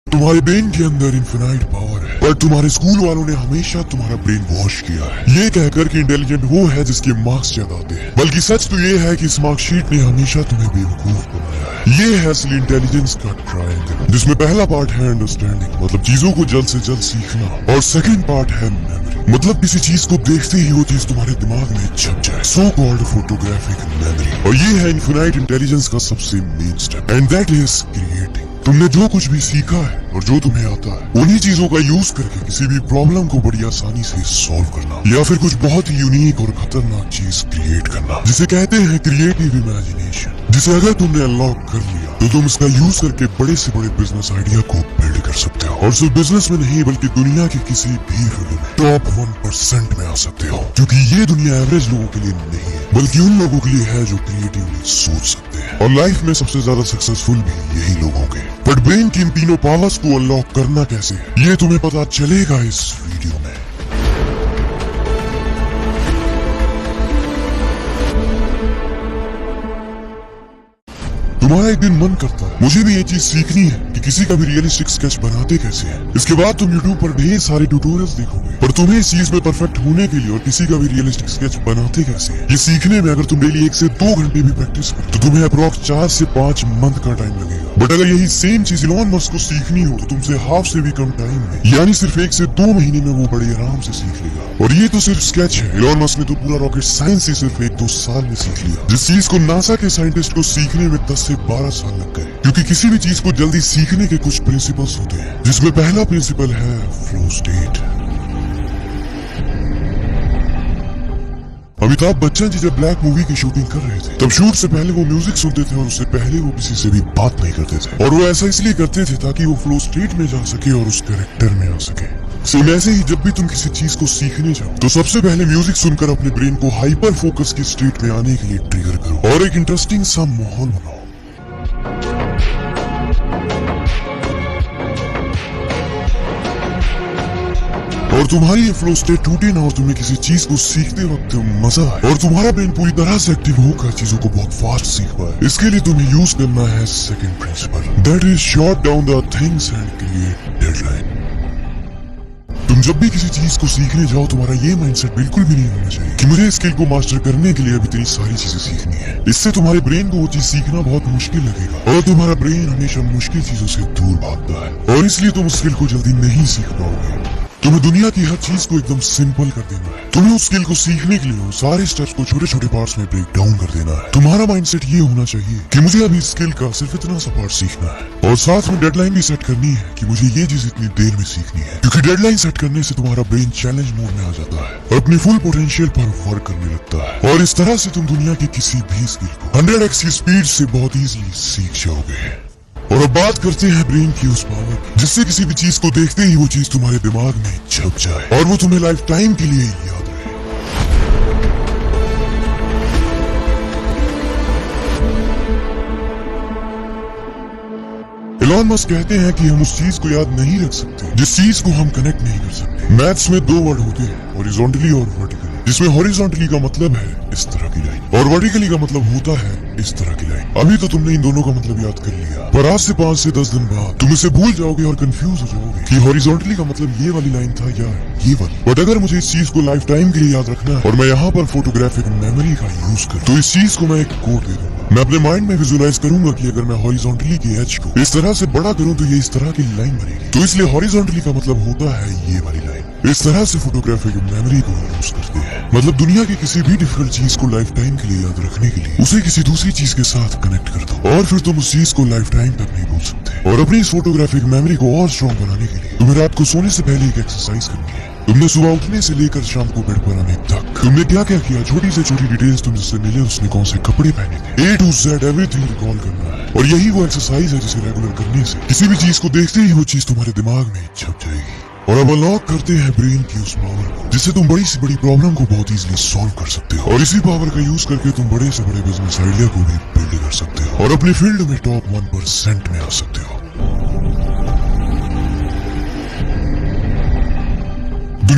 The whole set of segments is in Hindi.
तुम्हारे ब्रेन के अंदर इन्फिनाइट पावर है, पर तुम्हारे स्कूल वालों ने हमेशा तुम्हारा ब्रेन वॉश किया है ये कहकर कि इंटेलिजेंट वो है जिसके मार्क्स ज्यादा आते हैं। बल्कि सच तो ये है कि इस मार्कशीट ने हमेशा तुम्हें बेवकूफ बनाया है। ये है असली इंटेलिजेंस का ट्रायंगल, जिसमें पहला पार्ट है अंडरस्टैंडिंग, मतलब चीजों को जल्द से जल्द सीखना, और सेकंड पार्ट है मेमोरी, मतलब किसी चीज को देखते ही वो चीज तुम्हारे दिमाग में छप जाए, सो कॉल्ड फोटोग्राफिक मेमोरी। और ये है इन्फिनाइट इंटेलिजेंस का सबसे main step, and that is creating. तुमने जो कुछ भी सीखा है और जो तुम्हें आता है उन्हीं चीजों का यूज करके किसी भी प्रॉब्लम को बड़ी आसानी से सॉल्व करना, या फिर कुछ बहुत ही यूनिक और खतरनाक चीज क्रिएट करना, जिसे कहते हैं क्रिएटिव इमेजिनेशन, जिसे अगर तुमने अनलॉक कर लिया तो तुम इसका यूज करके बड़े से बड़े बिजनेस आइडिया को बिल्ड कर सकते हो, और सिर्फ बिजनेस में नहीं बल्कि दुनिया के किसी भी फील्ड में टॉप 1% में आ सकते हो, क्योंकि ये दुनिया एवरेज लोगों के लिए नहीं है बल्कि उन लोगों के लिए है जो क्रिएटिवली सोच सकते हैं। और लाइफ में सबसे ज्यादा सक्सेसफुल भी यही लोग होंगे। बट ब्रेन की इन तीनों पावर्स को अनलॉक करना कैसे है ये तुम्हें पता चलेगा इस वीडियो में। तुम्हारा एक दिन मन करता है मुझे भी ये चीज सीखनी है कि किसी का भी रियलिस्टिक स्केच बनाते कैसे हैं। इसके बाद तुम यूट्यूब पर ढेर सारे ट्यूटोरियल्स देखोगे, पर तुम्हें इस चीज में परफेक्ट होने के लिए और किसी का भी रियलिस्टिक स्केच बनाते कैसे है ये सीखने में अगर तुम डेली 1 से 2 घंटे भी प्रैक्टिस करो तो तुम्हें अप्रॉक्स 4 से 5 मंथ का टाइम लगेगा। बट अगर यही सेम चीज इलॉन मस्क को सीखनी हो तो तुमसे हाफ से भी कम टाइम में, यानी सिर्फ 1 से 2 महीने में वो बड़े आराम से सीख लेगा। और ये तो सिर्फ स्केच है, इलॉन मस्क ने तो पूरा रॉकेट साइंस ही सिर्फ 1-2 साल में सीख लिया, जिस चीज को नासा के साइंटिस्ट को सीखने में 10 से 12 साल लग गए। क्योंकि किसी भी चीज को जल्दी सीखने के कुछ प्रिंसिपल्स होते हैं, जिसमें पहला प्रिंसिपल है फ्लो स्टेट। अमिताभ बच्चन जी जब ब्लैक मूवी की शूटिंग कर रहे थे तब शूट से पहले वो म्यूजिक सुनते थे और उससे पहले वो किसी से भी बात नहीं करते थे, और वो ऐसा इसलिए करते थे ताकि वो फ्लो स्टेट में जा सके और उस कैरेक्टर में आ सके। सेम ऐसे ही जब भी तुम किसी चीज को सीखने जाओ तो सबसे पहले म्यूजिक सुनकर अपने ब्रेन को हाइपर फोकस की स्टेट में आने के लिए ट्रिगर करो और एक इंटरेस्टिंग सा माहौल बनाओ। और तुम्हारी ये फ्लो स्टेट टूटे ना और तुम्हें किसी चीज को सीखते वक्त मजा आए और तुम्हारा ब्रेन पूरी तरह से एक्टिव होकर चीजों को बहुत फास्ट सीख पाए, इसके लिए तुम्हें यूज करना है second principle, that is shot down the things and create deadline. तुम जब भी किसी चीज को सीखने जाओ तुम्हारा ये माइंडसेट बिल्कुल भी नहीं होना चाहिए कि मुझे स्किल को मास्टर करने के लिए अभी इतनी सारी चीजें सीखनी है। इससे तुम्हारे ब्रेन को वो चीज सीखना बहुत मुश्किल लगेगा और तुम्हारा ब्रेन हमेशा मुश्किल चीजों से दूर भागता है और इसलिए तुम उस स्किल को जल्दी नहीं सीख पाओगे। तुम्हें दुनिया की हर चीज को एकदम सिंपल कर देना है। तुम्हें उस स्किल को सीखने के लिए सारे स्टेप्स को छोटे छोटे पार्ट्स में ब्रेक डाउन कर देना है। तुम्हारा माइंडसेट ये होना चाहिए कि मुझे अभी स्किल का सिर्फ इतना सा पार्ट सीखना है और साथ में डेडलाइन भी सेट करनी है कि मुझे ये चीज इतनी देर में सीखनी है, क्योंकि डेडलाइन सेट करने से तुम्हारा ब्रेन चैलेंज मोड में आ जाता है और अपनी फुल पोटेंशियल पर वर्क करने लगता है, और इस तरह से तुम दुनिया की किसी भी स्किल को 100x की स्पीड से बहुत इजीली सीख जाओगे। और अब बात करते हैं ब्रेन की उस पावर की जिससे किसी भी चीज को देखते ही वो चीज तुम्हारे दिमाग में छप जाए और वो तुम्हें लाइफ टाइम के लिए याद रहे। इलॉन मस्क कहते हैं कि हम उस चीज को याद नहीं रख सकते जिस चीज को हम कनेक्ट नहीं कर सकते। मैथ्स में 2 वर्ड होते हैं, हॉरिजॉन्टली और वर्टिकली, जिसमें हॉरिजॉन्टली का मतलब है इस तरह की लाइन और वर्टिकली का मतलब होता है इस तरह की लाइन। अभी तो तुमने इन दोनों का मतलब याद कर लिया, पर आज से 5 से 10 दिन बाद तुम इसे भूल जाओगे और कंफ्यूज हो जाओगे कि हॉरिजॉन्टली का मतलब ये वाली लाइन था या ये वाली। बट अगर मुझे इस चीज को लाइफ टाइम के लिए याद रखना है और मैं यहाँ पर फोटोग्राफिक मेमोरी का यूज करूँ तो इस चीज को मैं एक कोड दे दूंगा। मैं अपने माइंड में विजुअलाइज करूंगा कि अगर मैं हॉरिजॉन्टली के एज को इस तरह से बड़ा करूं तो ये इस तरह की लाइन बनेगी, तो इसलिए हॉरिजॉन्टली का मतलब होता है ये वाली लाइन। इस तरह से फोटोग्राफिक मेमोरी को यूज करते हैं, मतलब दुनिया की किसी भी डिफिकल्ट चीज को लाइफ टाइम के लिए याद रखने के लिए उसे किसी दूसरी चीज के साथ कनेक्ट कर दो और फिर तुम उस चीज को लाइफ टाइम तक नहीं भूल सकते। और अपनी इस फोटोग्राफिक मेमोरी को और स्ट्रॉन्ग बनाने के लिए तुम्हें रात को सोने से पहले एक एक्सरसाइज करनी है। तुमने सुबह उठने से लेकर शाम को बेड पर आने तक तुमने क्या क्या किया, छोटी से छोटी डिटेल्स तुम जिससे मिले, उसने कौन से कपड़े पहने थे, A to Z everything recall करना है। और यही वो एक्सरसाइज है जिसे रेगुलर करने से किसी भी चीज को देखते ही वो चीज तुम्हारे दिमाग में छप जाएगी। और अब अनलॉक करते हैं ब्रेन की उस पावर को जिससे तुम बड़ी से बड़ी प्रॉब्लम को बहुत इजीली सॉल्व कर सकते हो, और इसी पावर का यूज करके तुम बड़े से बड़े बिजनेस आइडिया को भी बिल्ड कर सकते हो और अपनी फील्ड में टॉप 1% में आ सकते हो।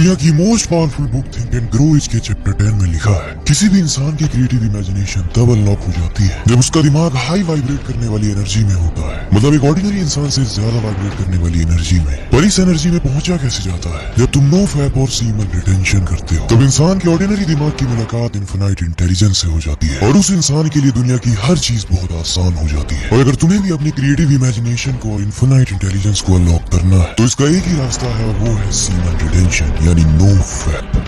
दुनिया की most powerful book think and grow rich के चैप्टर 10 में लिखा है, किसी भी इंसान की क्रिएटिव इमेजिनेशन तब अनलॉक हो जाती है जब उसका दिमाग हाई वाइब्रेट करने वाली एनर्जी में होता है। मतलब एक ऑर्डिनरी इंसान से ज्यादा वाइब्रेट करने वाली एनर्जी में। पर इस एनर्जी में पहुंचा कैसे जाता है? जब तुम नो फैप और सीमन रिटेंशन करते हो, तब इंसान के ऑर्डिनरी दिमाग की मुलाकात इनफिनाइट इंटेलिजेंस से हो जाती है और उस इंसान के लिए दुनिया की हर चीज बहुत आसान हो जाती है। और अगर तुम्हें भी अपनी क्रिएटिव इमेजिनेशन को और इनफिनाइट इंटेलिजेंस को अनलॉक करना है, तो इसका एक ही रास्ता है और वो है सीमन रिटेंशन यानी नो फैप।